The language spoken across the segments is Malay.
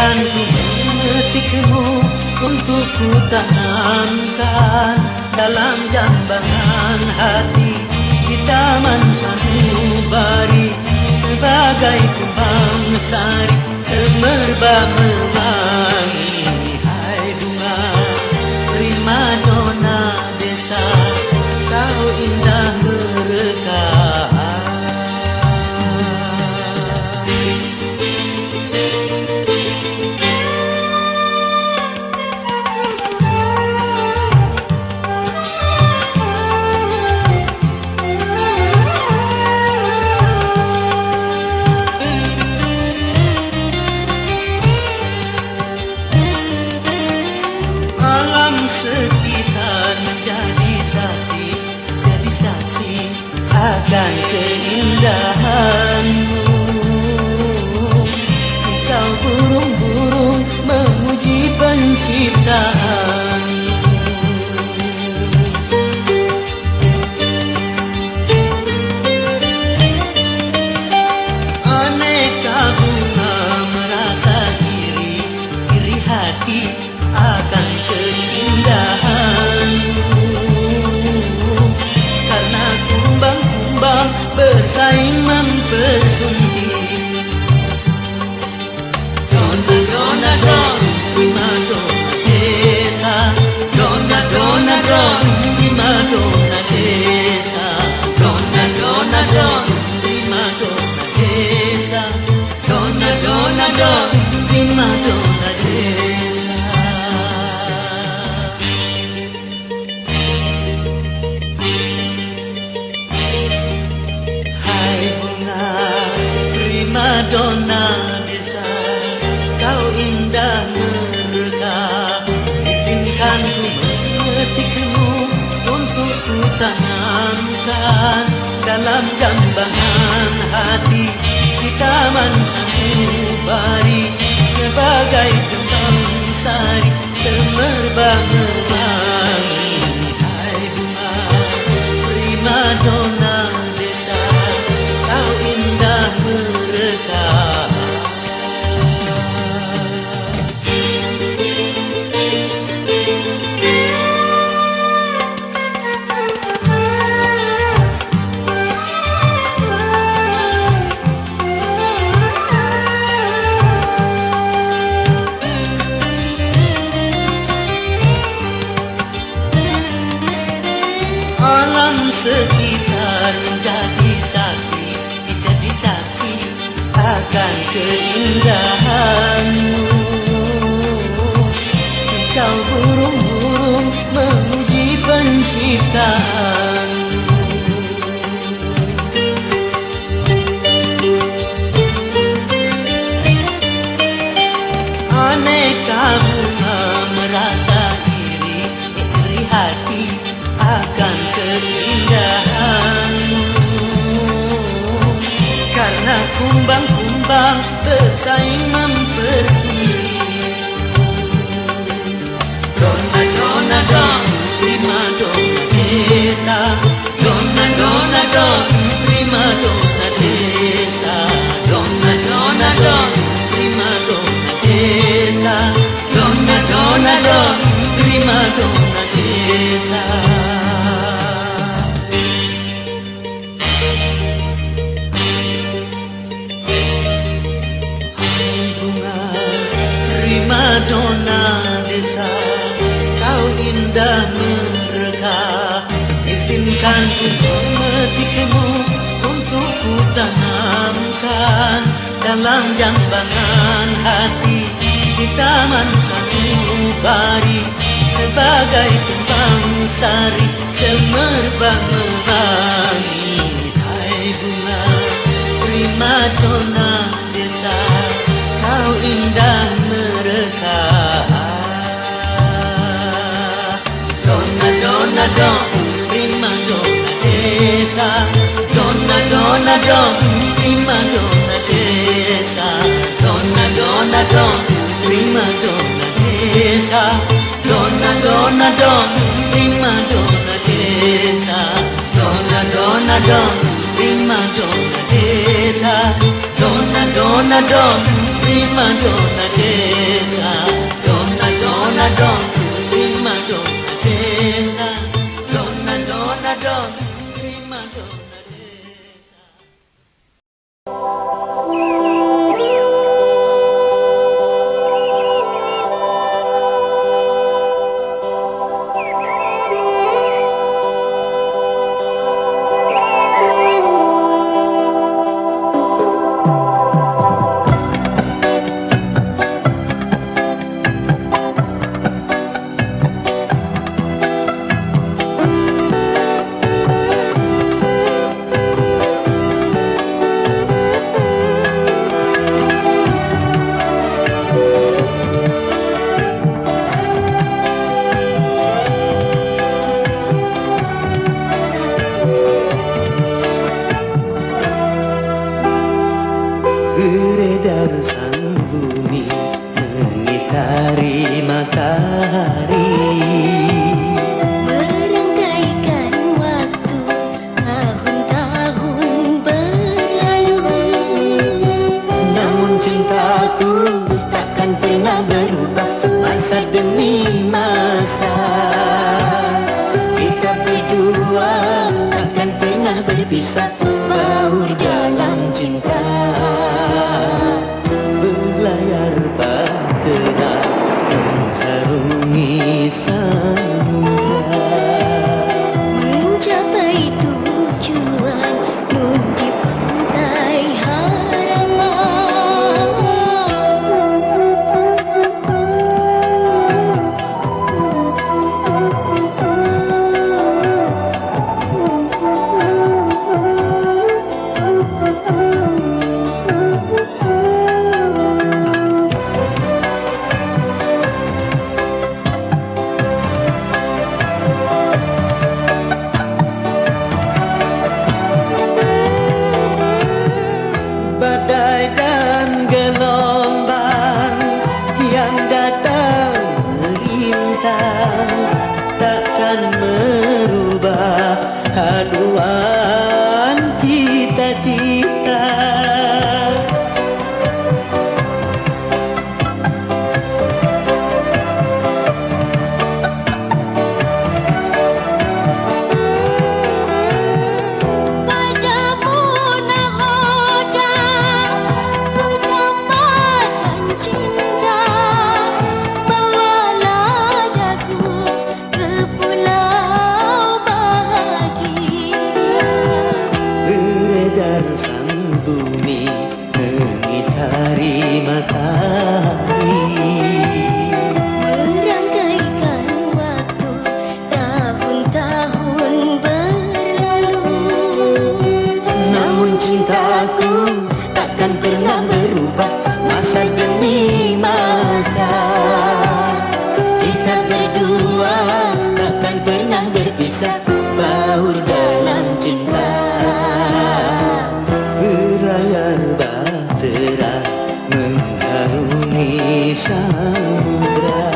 Izinkan ku memetikmu untuk ku tanamkan dalam jambangan hati di taman sanubari, sebagai kembang sari semerbak mewangi. Hai bunga primadona desa, kau indah merekah. Sekitar menjadi saksi, jadi saksi akan keindahanmu. Kau burung-burung memuji penciptaanmu. Aneka bunga merasa iri hati akan keindahanmu, karena kumbang-kumbang bersaing mempesona. Dona dona don, primadona desa. Dona dona don, primadona desa. Dona dona don, primadona desa. Dona dona don, primadona desa. Primadona desa, kau indah merekah. Izinkan ku memetikmu untuk ku tanamkan dalam jambangan hati di taman sanubari, sebagai kembang sari semerbak mewangi. Hai bunga primadona desa, kau indah merekah. Alam sekitar menjadi saksi, jadi saksi akan keindahanmu. Kicau burung-burung memuji penciptaanmu. Aneka bunga merasa iri hati akan keindahanmu, karena kumbang-kumbang bersaing mempersuni. Dona dona don, primadona desa. Dona dona don, primadona desa. Dona dona don, primadona desa. Dona dona don, primadona desa. Primadona desa, kau indah merekah. Izinkan ku memetikmu untuk ku tanamkan dalam jambangan hati di taman sanubari, sebagai kembang sari semerbak mewangi. Hai bunga primadona desa, kau indah merekah. Dona dona don, primadona desa. Dona dona don, primadona desa. Dona dona don, primadona desa. Dona dona don, primadona desa. Dona dona don, primadona desa. Dona dona don, prima donna desa, donna donna donna, prima donna desa, donna donna donna, prima donna desa. Beredar sang bumi mengitari matahari, merangkaikan waktu tahun-tahun berlalu. namun cintaku takkan pernah berubah masa demi masa. Kita berdua takkan pernah berpisah, baur dalam cinta. Berlayar bahtera mengharungi samudra, Mencapai tujuan nun di pantai harapan. badai dan gelombang yang datang melintang takkan merubah haluan cita-cita. Padamu nahoda ku tambahkan cinta, bawalah daku ke pulau bahagia. Beredar sang bumi mengitari matahari, Merangkaikan waktu tahun-tahun berlalu. namun cintaku takkan pernah berubah masa demi masa. Kita berdua takkan pernah berpisah, baur dalam cinta. Berlayar bahtera mengharungi samudra,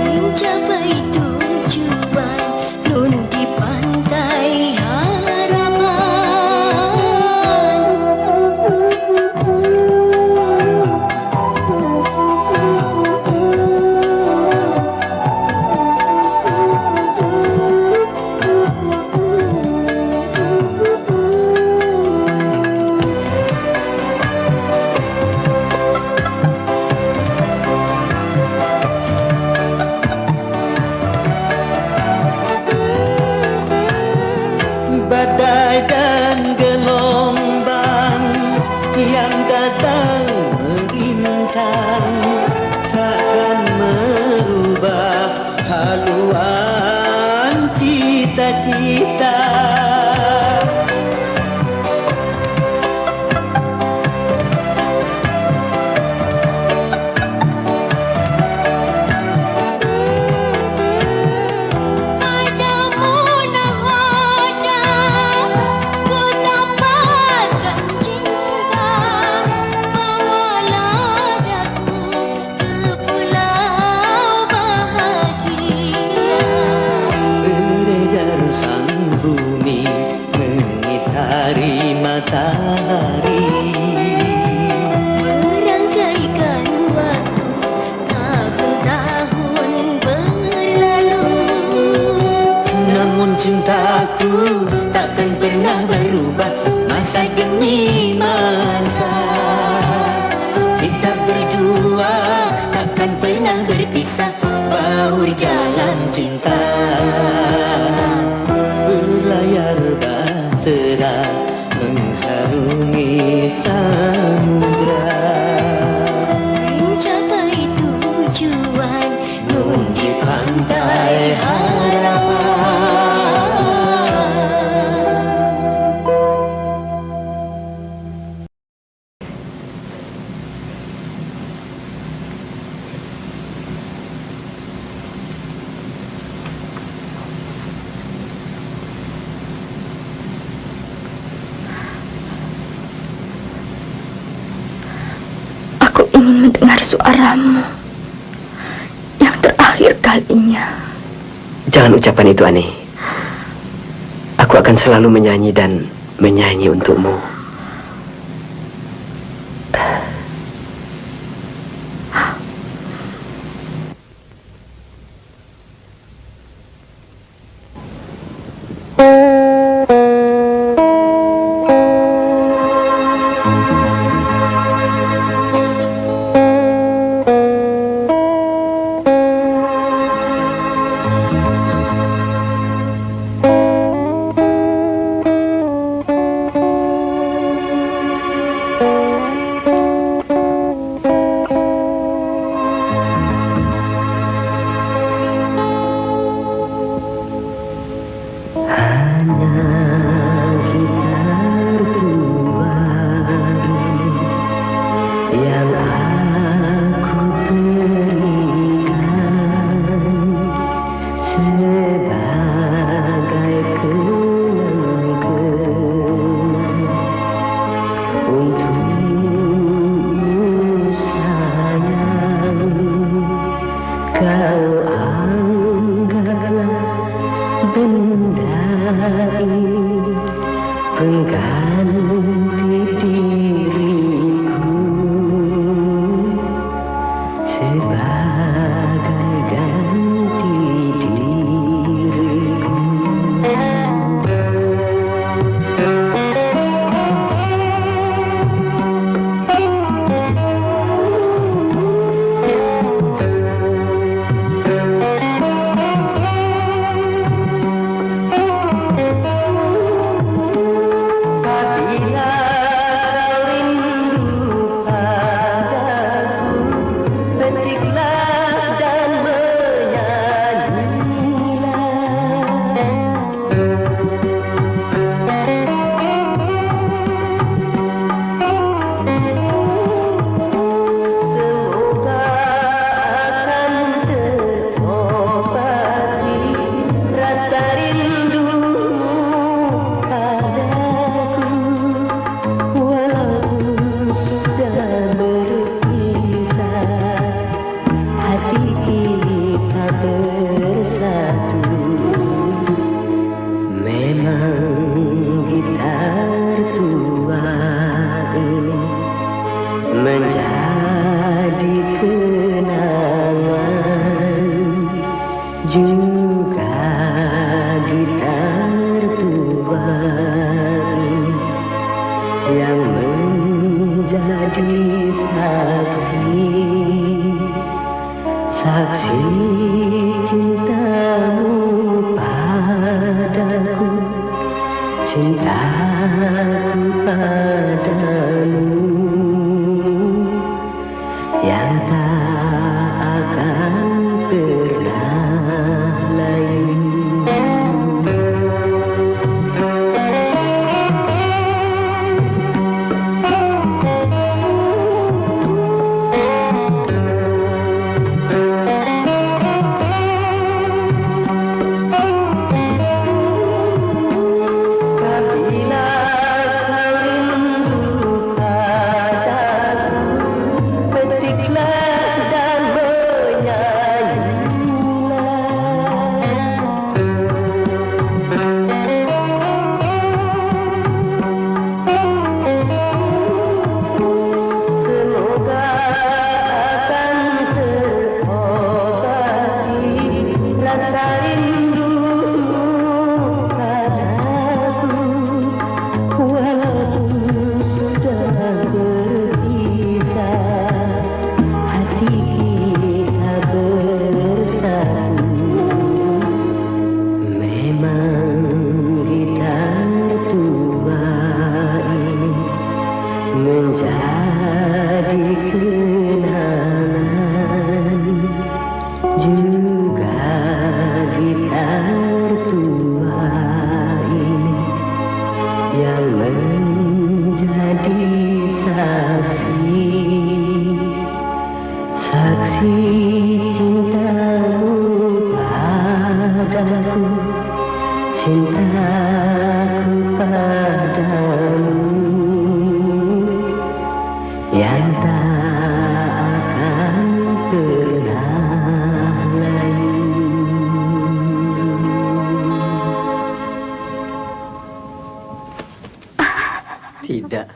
Mencapai tujuan nun di pantai harapan. badai dan gelombang yang datang melintang takkan merubah haluan cita-cita. Padamu nahoda ku tambahkan cinta, bawalah daku ke pulau bahagia. Beredar sang bumi menempuh jalan cinta. Berlayar bahtera mengharungi samudra. Mencapai tujuan Nun di pantai harapan. Aku ingin mendengar suaramu yang terakhir kalinya. Jangan ucapan itu, Ani. Aku akan selalu menyanyi dan menyanyi untukmu. Petiklah yang tak akan pernah layu. Tidak.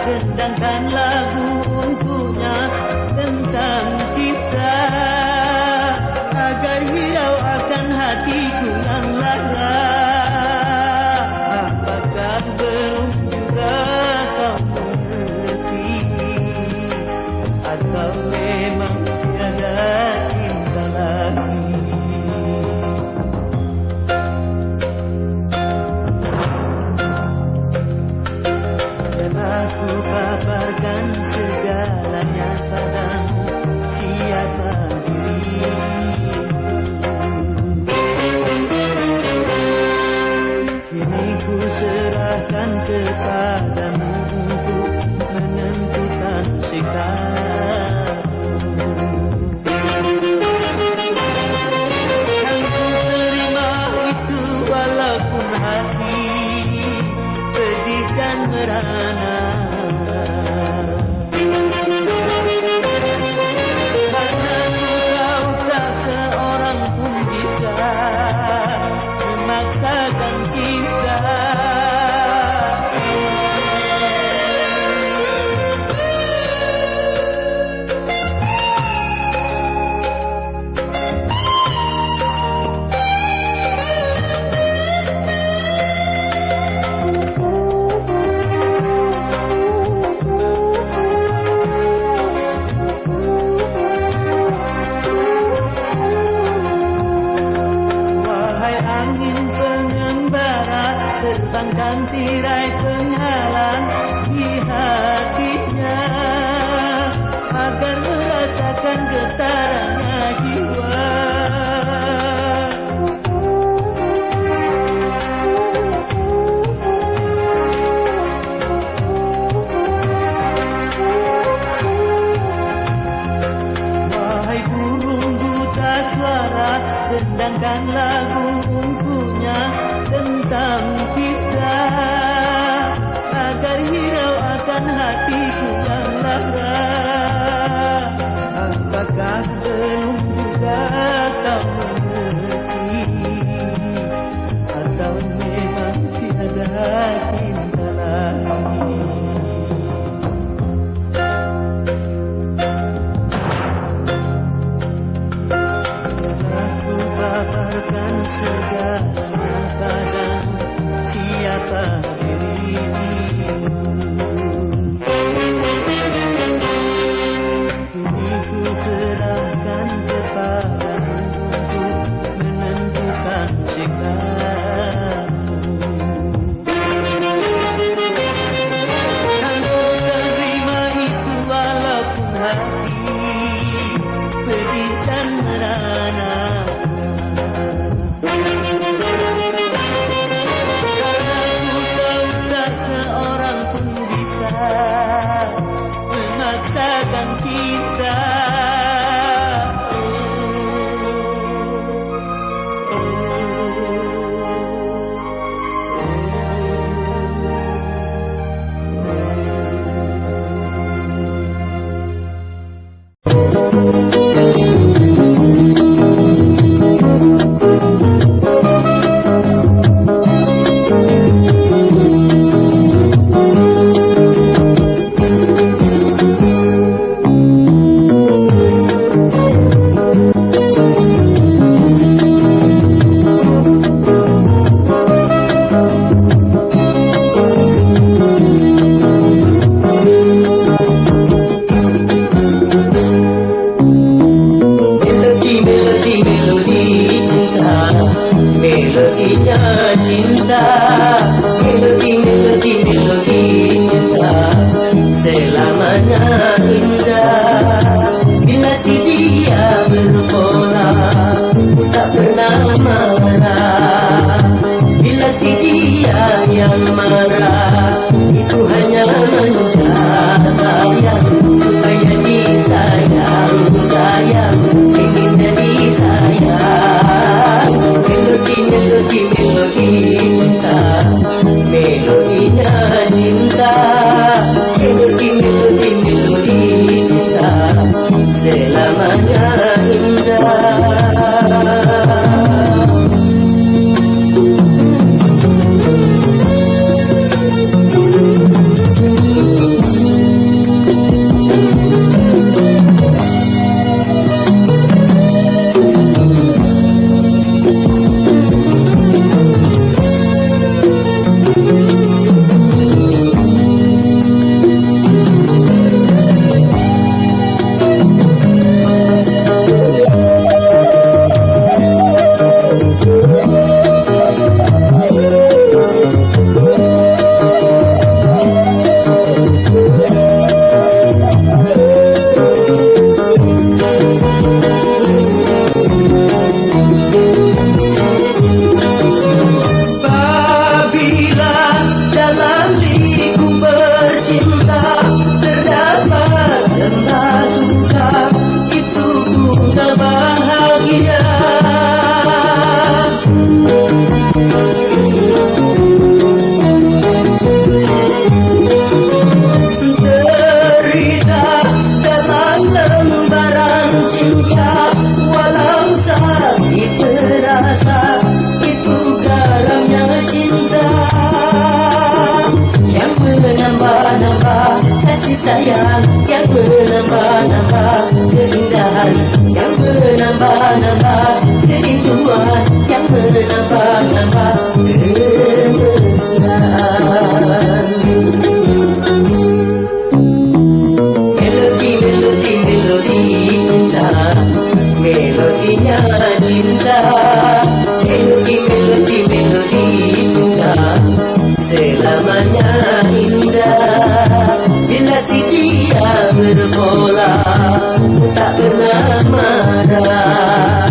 Rendangkan lagu untuknya tentang kita, agar hirau akan hatiku yang lara. Apakah belum juga kau mengerti, atau memang tiada cinta lagi? Aku paparkan segalanya padamu, siapa dirimu. Kini ku serahkan kepadamu untuk menentukan sikapmu. Yang ku terima itu walaupun hati pedih dan merana. Memaksakan cinta, terbangkan tirai penghalang di hatinya, agar merasakan getarannya jiwa. Wahai burung buta suara, rendangkan lagu untuknya tentang kita, agar hirau akan hatiku yang lara. Apakah melodinya cinta, melodi cinta selamanya indah. Bila si dia berpola tak pernah marah. Bila si dia yang marah itu hanya manja sayang, supaya disayang sayang, ingin jadi sayang. Melodi cinta, melodinya cinta, melodi cinta selamanya indah. Sayang yang menambah-nambah keindahan, yang menambah-nambah kerinduan, yang menambah-nambah kemesraan. Melodi cinta, melodinya cinta, melodi cinta selamanya indah. Bila si dia berpola tak pernah marah.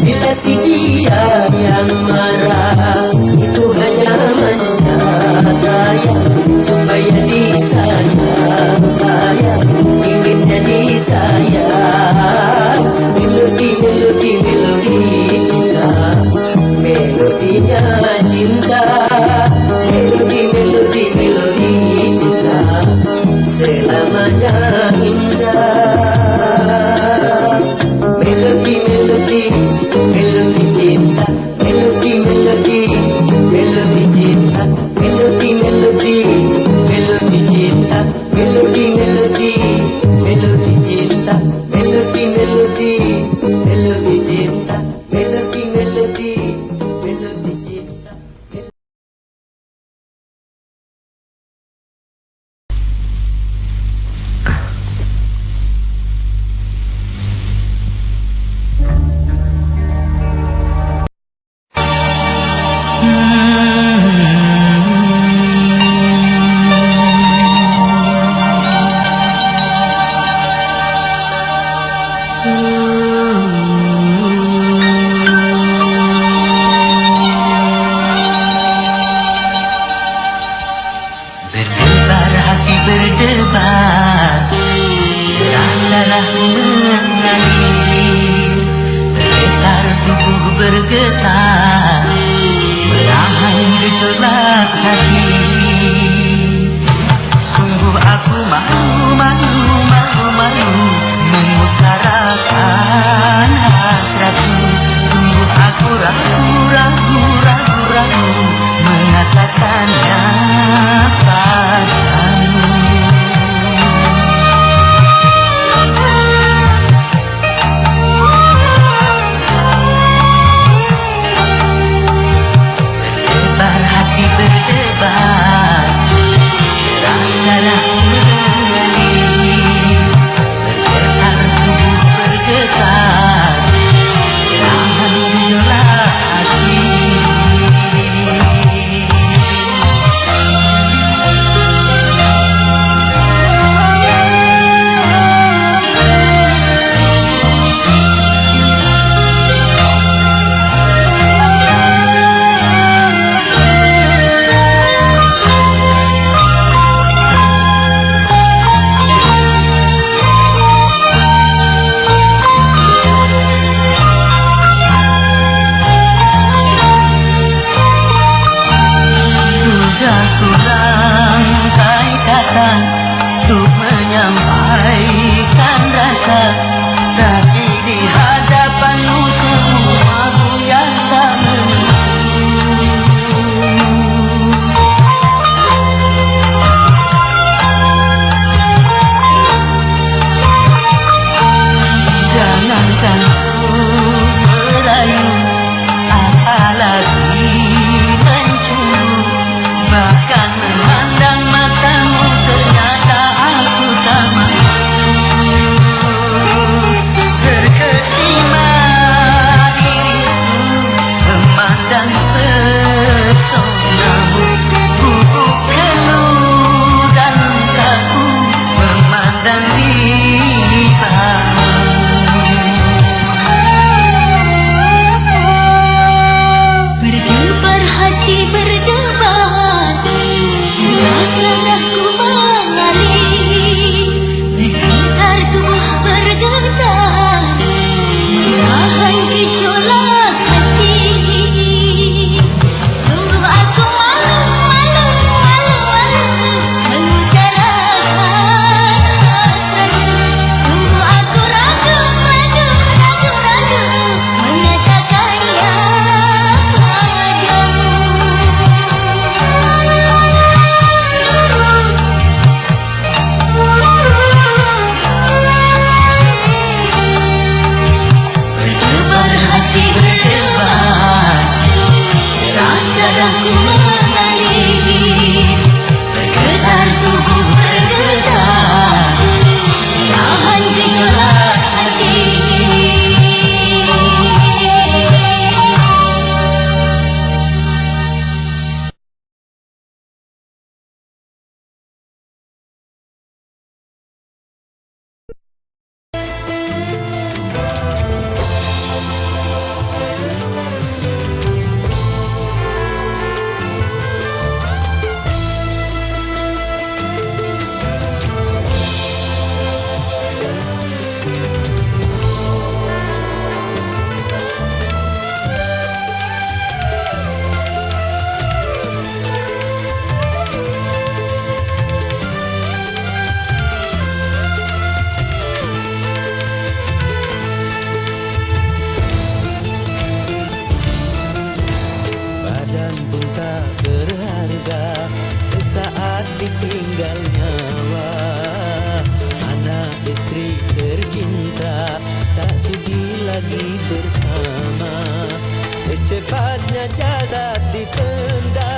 Bila si dia yang marah itu hanya manja sayang, supaya disayang sayang, ingin jadi sayang. Melodi cinta, melodinya cinta, melodi cinta selamanya indah. Melodi cinta, melodi cinta, melodi cinta, melodi cinta, melodi cinta, melodi cinta. Berdebar hati berdebar, terah mengalir, bergetar tubuh bergetar, menahan gejolak hati. Sungguh aku malu mengutarakan hasratku. Sungguh aku ragu mengatakannya padamu. Berdebar hati berdebar, Dadaku mengalir, bergetar tubuh bergetar, tahan gejolak hati. Badan pun tak berharga, sesaat ditinggal nyawa. Anak istri tercinta, tak sudi lagi bersama. Secepatnya jasad dipendam,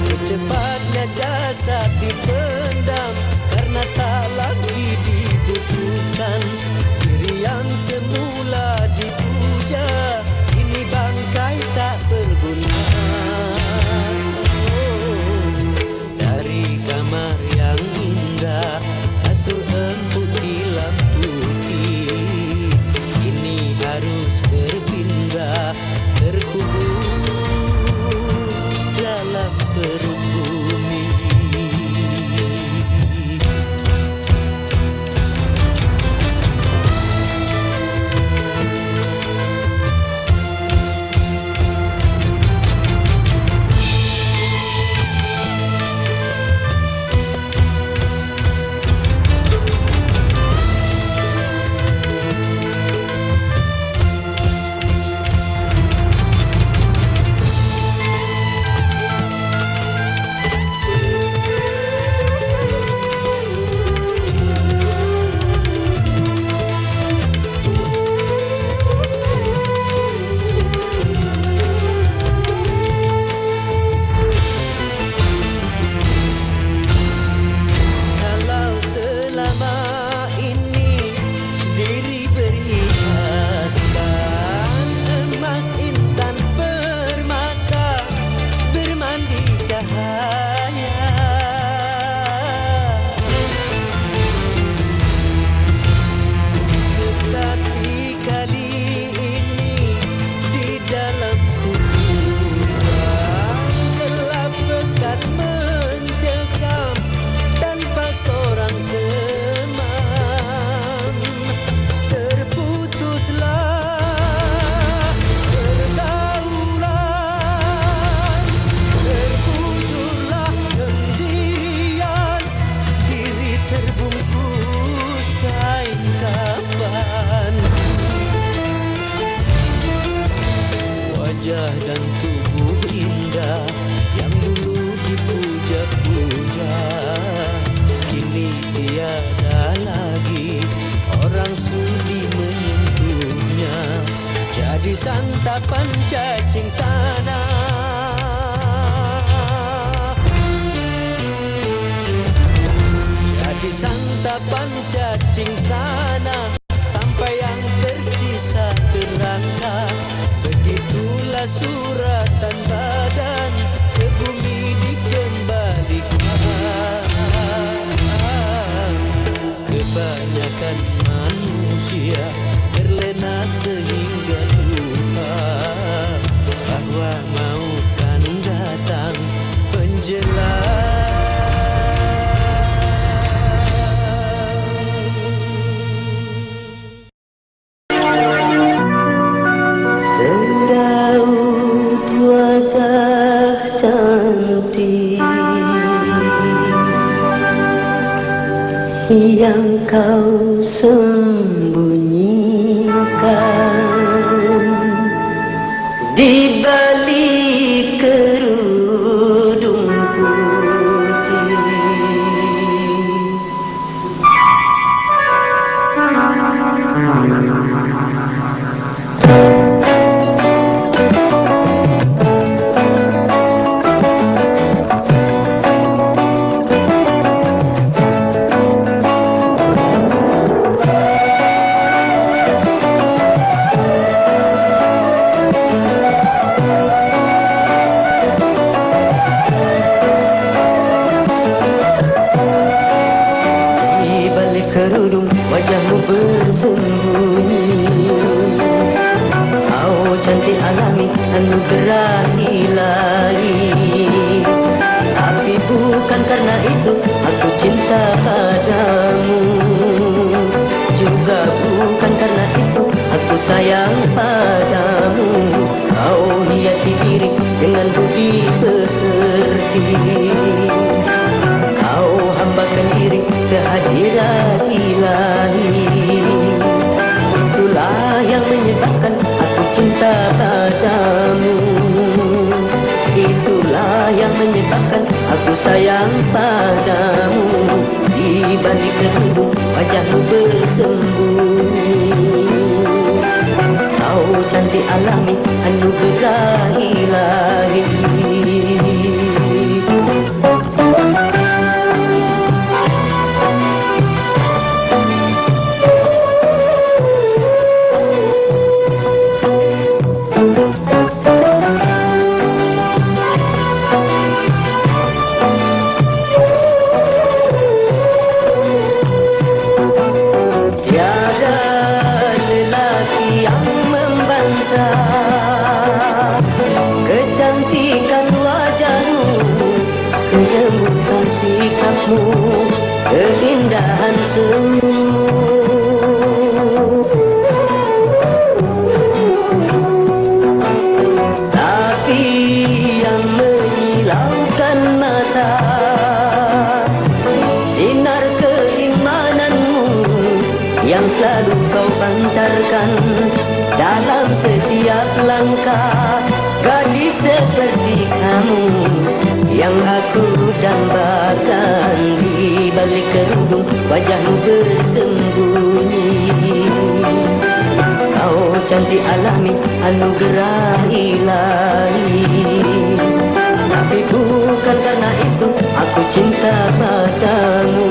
secepatnya jasad dipendam, karena tak lagi dibutuhkan. Diri yang semula dipuja, kini bangkai tak berguna. Dari kamar yang indah, kasur empuk tilam putih, kini harus berpindah, terkubur dalam perut bumi. Kalau selama ini diri berhiaskan emas intan permata, bermandi cahaya, tetapi kali ini di dalam kuburan gelap pekat mencekam, tanpa seorang teman. Terputuslah pergaulan, terkujurlah sendirian, diri terbungkus kain kafan. Wajah dan tubuh indah yang dulu dipuja-puja, kini tiada lagi orang sudi menyentuhnya. Jadi santapan cacing tanah, jadi santapan cacing tanah, sampai yang tersisa terangkat. Begitulah suratan badan ke bumi dikembalikan. Kebanyakan manusia terlena sehingga lupa bahwa maut kan datang menjelang. Seraut wajah cantik yang kau sembunyikan di balik kerudung putih. cantik alami anugerah ilahi. Tapi bukan karena itu aku cinta padamu, juga bukan karena itu aku sayang padamu. Kau hiasi diri dengan budi pekerti, kau hambakan diri kehadiran ilahi. Itulah yang menyebabkan aku cinta padamu, itulah yang menyebabkan aku sayang padamu. Di balik kerudung wajahmu bersembunyi, kau cantik alami anugerah ilahi. Keindahan senyum, tapi yang menyilaukan mata sinar keimananmu yang selalu kau pancarkan dalam setiap langkah. Gadis seperti kamu yang aku dambakan, di balik kerudung wajahmu bersembunyi. Kau cantik alami anugerah ilahi. Tapi bukan karena itu aku cinta padamu,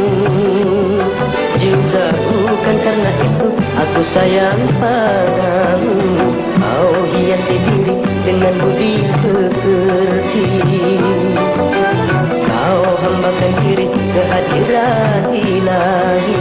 juga bukan karena itu aku sayang padamu. Kau hiasi diri dengan budi pekerti, kau hambakan diri kehadiran ilahi.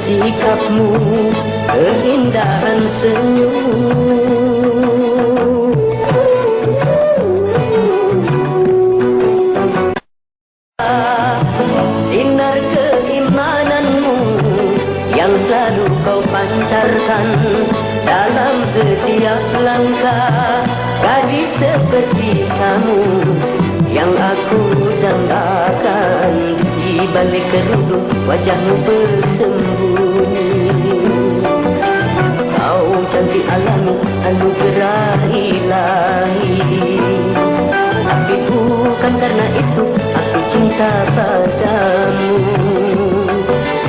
Sikapmu, keindahan senyum, sinar keimananmu yang selalu kau pancarkan dalam setiap langkah. Gadis seperti kamu yang aku dambakan, di balik kerudung wajahmu bersembunyi. Kau cantik alami anugerah ilahi. Tapi bukan karena itu aku cinta padamu,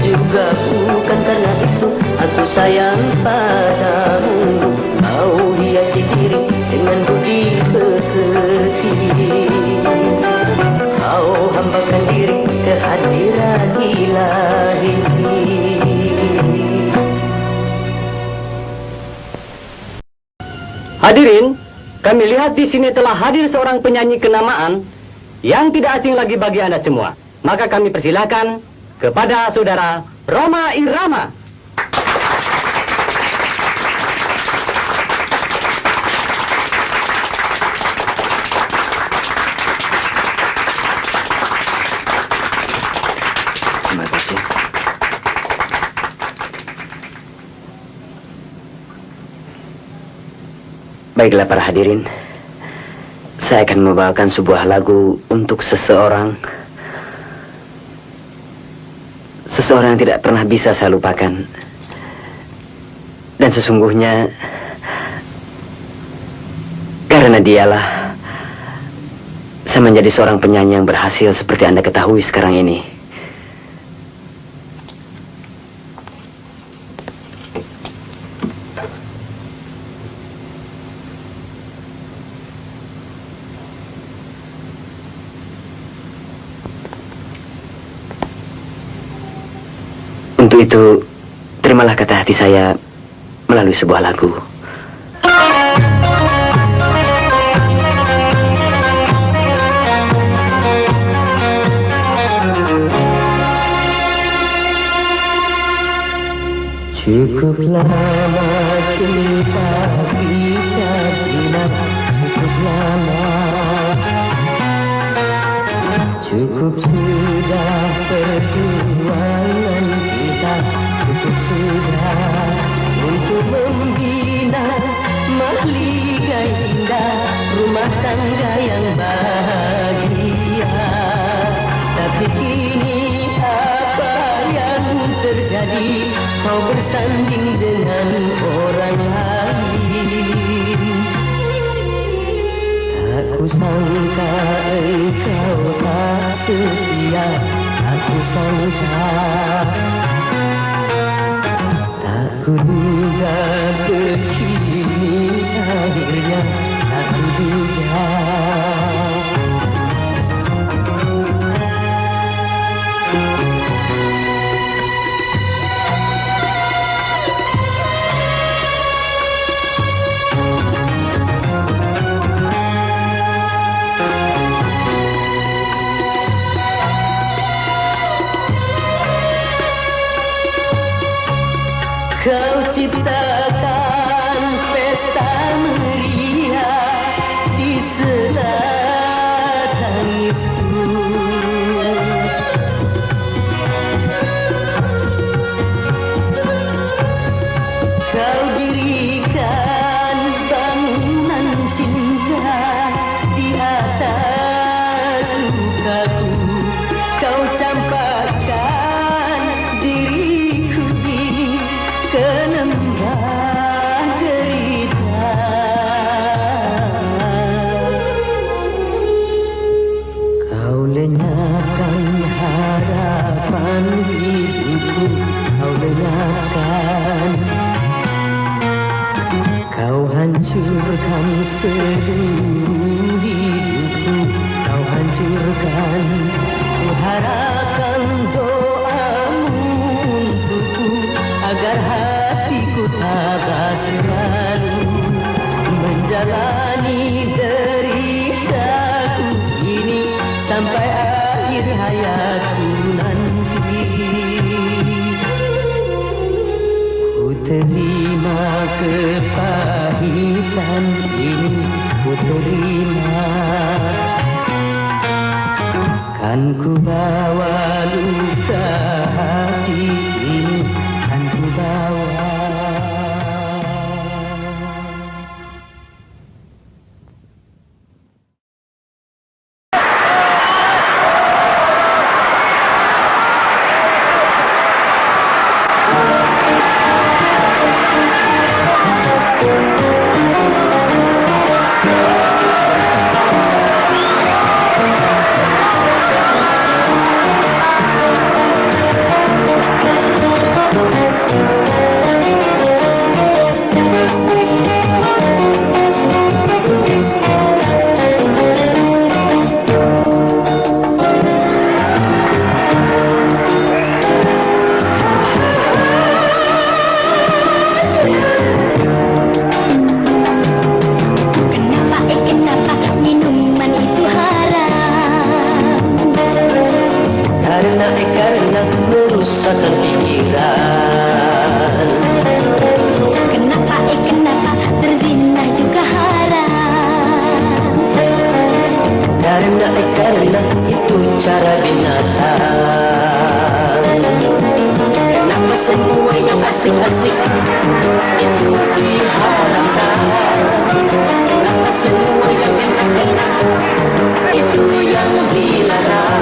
juga bukan karena itu aku sayang padamu. Kau hiasi diri dengan budi pekerti, kau hambakan diri kehadiran ilahi. Hadirin, kami lihat di sini telah hadir seorang penyanyi kenamaan yang tidak asing lagi bagi Anda semua. Maka kami persilakan kepada saudara Rhoma Irama. Terima kasih. Baiklah para hadirin, saya akan membawakan sebuah lagu untuk seseorang yang tidak pernah bisa saya lupakan. Dan sesungguhnya karena dialah saya menjadi seorang penyanyi yang berhasil seperti Anda ketahui sekarang ini. Untuk itu, terimalah kata hati saya melalui sebuah lagu. Cukup lama cinta kita bina, cukup lama. Cukup sudah perjuangan kita, cukup sudah untuk membina mahligai indah rumah tangga yang bahagia. Tapi kini apa yang terjadi? Kau bersanding dengan orang lain. Tak kusangka engkau tak setia, tak kusangka. Tak kuduga begini akhirnya, tak kuduga. Kau ciptakan pesta meriah di sela tangisku. Kau dirikan bangunan cinta di atas lukaku. Kau campakkan diriku ini ke lembah derita. Kau lenyapkan harapan hidupku, kau lenyapkan. Kau hancurkan seluruh hidupku, kau hancurkan. Ku harapkan doamu untukku agar hatiku tabah selalu menjalani deritaku ini sampai akhir hayatku nanti. Ku terima kepahitan ini, ku terima. Kan ku bawa luka hati ini, kan ku bawa. Karena merusakkan pikiran. Kenapa berzina juga haram? Karena itu cara binatang. Kenapa semua yang asik-asik itu diharamkan? Kenapa semua yang enak-enak itu yang dilarang?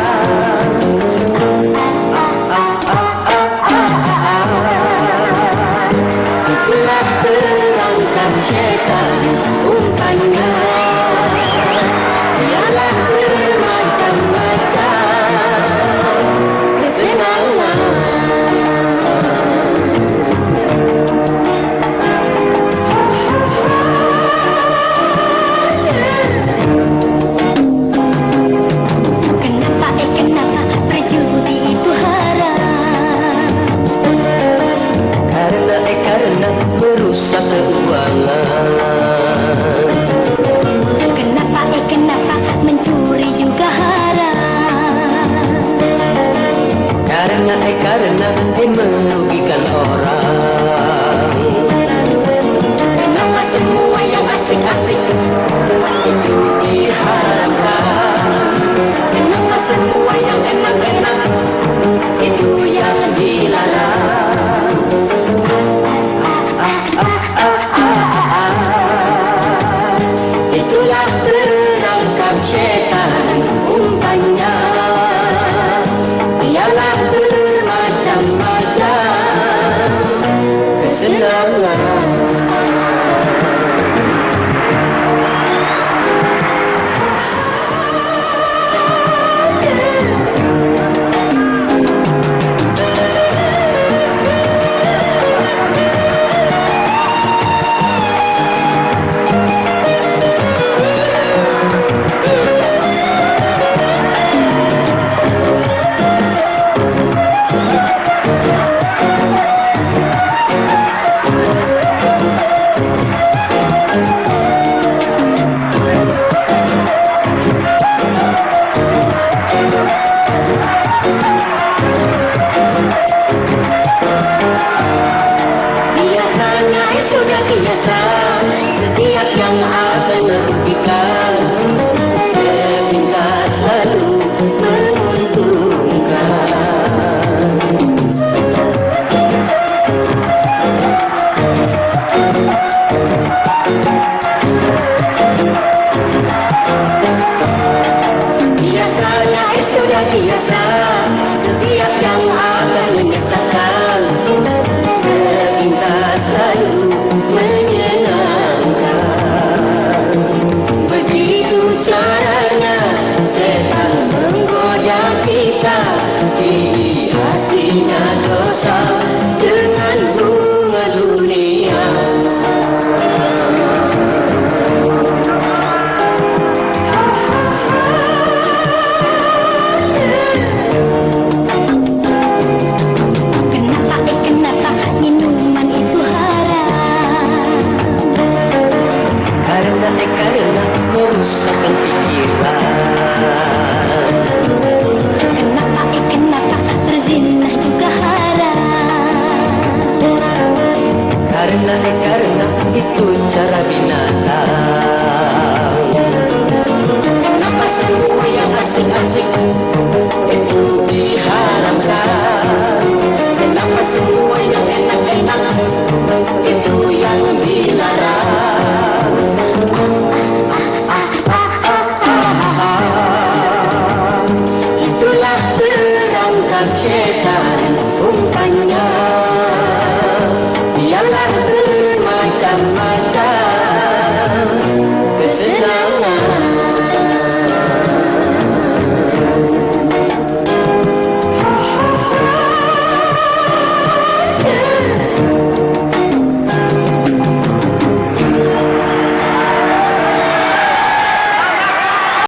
Telah terangkan syaitan umpannya, ialah bermacam-macam kesenangan. sudah biasa, setiap yang akan merugikan sepintas lalu menguntungkan. Biasanya sudah biasa, setiap yang akan menyesatkan sepintas lalu menyenangkan. Begitu caranya setan menggoda kita, dihiasinya dosa dengan bunga dunia. Kenapa minuman itu haram? Karena merusakkan pikiran. Kenapa berzinah juga haram? Karena itu cara binatang.